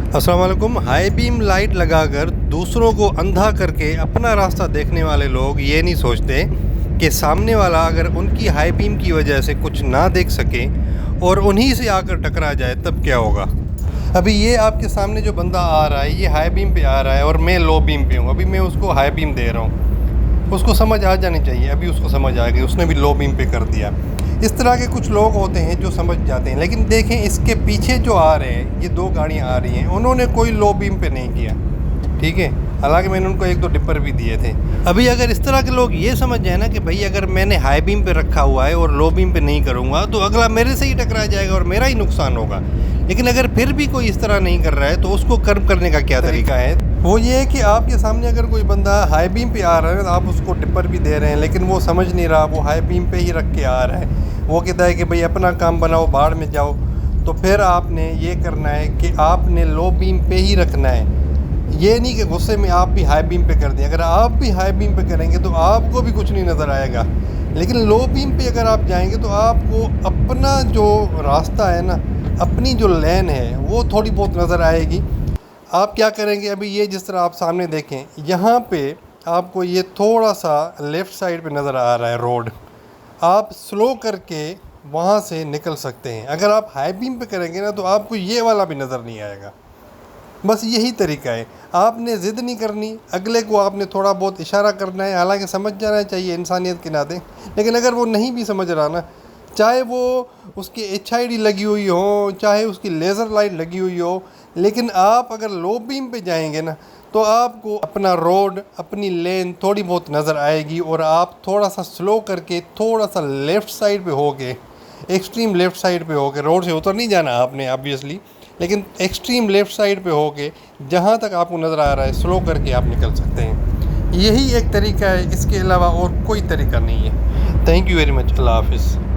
अस्सलाम वालेकुम। High beam light लगाकर दूसरों को अंधा करके अपना रास्ता देखने वाले लोग ये नहीं सोचते कि सामने वाला अगर उनकी हाई बीम की वजह से कुछ ना देख सके और उन्हीं से आकर टकरा जाए तब क्या होगा। अभी ये आपके सामने जो बंदा आ रहा है ये हाई बीम पे आ रहा है और मैं लो बीम पे हूँ। अभी मैं उसको हाई बीम दे रहा हूँ, उसको समझ आ जानी चाहिए। अभी उसको समझ आ गई, उसने भी लो बीम पे कर दिया। इस तरह के कुछ लोग होते हैं जो समझ जाते हैं, लेकिन देखें इसके पीछे जो आ रहे हैं, ये 2 गाड़ियाँ आ रही हैं, उन्होंने कोई लो बीम पे नहीं किया, ठीक है। हालांकि मैंने उनको 1-2 डिपर भी दिए थे। अभी अगर इस तरह के लोग ये समझ जाए ना कि भाई अगर मैंने हाई बीम पे रखा हुआ है और लो बीम पे नहीं करूँगा तो अगला मेरे से ही टकरा जाएगा और मेरा ही नुकसान होगा। लेकिन अगर फिर भी कोई इस तरह नहीं कर रहा है तो उसको कर्व करने का क्या तरीका है। वो ये है कि आपके सामने अगर कोई बंदा हाई बीम पे आ रहा है तो आप उसको डिपर भी दे रहे हैं, लेकिन वो समझ नहीं रहा, वो हाई बीम पे ही रख के आ रहा है। वो कहता है कि भाई अपना काम बनाओ, बाढ़ में जाओ। तो फिर आपने ये करना है कि आपने लो बीम पे ही रखना है। ये नहीं कि गुस्से में आप भी हाई बीम पे कर दें। अगर आप भी हाई बीम पे करेंगे तो आपको भी कुछ नहीं नज़र आएगा, लेकिन लो बीम पे अगर आप जाएंगे तो आपको अपना जो रास्ता है ना, अपनी जो लेन है वो थोड़ी बहुत नज़र आएगी। आप क्या करेंगे, अभी ये जिस तरह आप सामने देखें, यहाँ पे आपको ये थोड़ा सा लेफ़्ट साइड पे नज़र आ रहा है रोड। आप स्लो करके वहाँ से निकल सकते हैं। अगर आप हाई बीम पे करेंगे ना तो आपको ये वाला भी नज़र नहीं आएगा। बस यही तरीका है। आपने ज़िद नहीं करनी, अगले को आपने थोड़ा बहुत इशारा करना है। हालांकि समझ जाना चाहिए इंसानियत के नाते, लेकिन अगर वो नहीं भी समझ रहा ना, चाहे वो उसकी HID लगी हुई हो, चाहे उसकी लेज़र लाइट लगी हुई हो, लेकिन आप अगर लो बीम पे जाएंगे ना तो आपको अपना रोड, अपनी लेन थोड़ी बहुत नज़र आएगी। और आप थोड़ा सा स्लो करके थोड़ा सा लेफ़्ट साइड पे होके, एक्सट्रीम लेफ़्ट साइड पे होके, रोड से उतर नहीं जाना आपने ऑब्वियसली, लेकिन एक्सट्रीम लेफ़्ट साइड पे होके जहाँ तक आपको नज़र आ रहा है स्लो करके आप निकल सकते हैं। यही एक तरीका है, इसके अलावा और कोई तरीका नहीं है। Thank you very much. अल्लाह हाफ़िज़।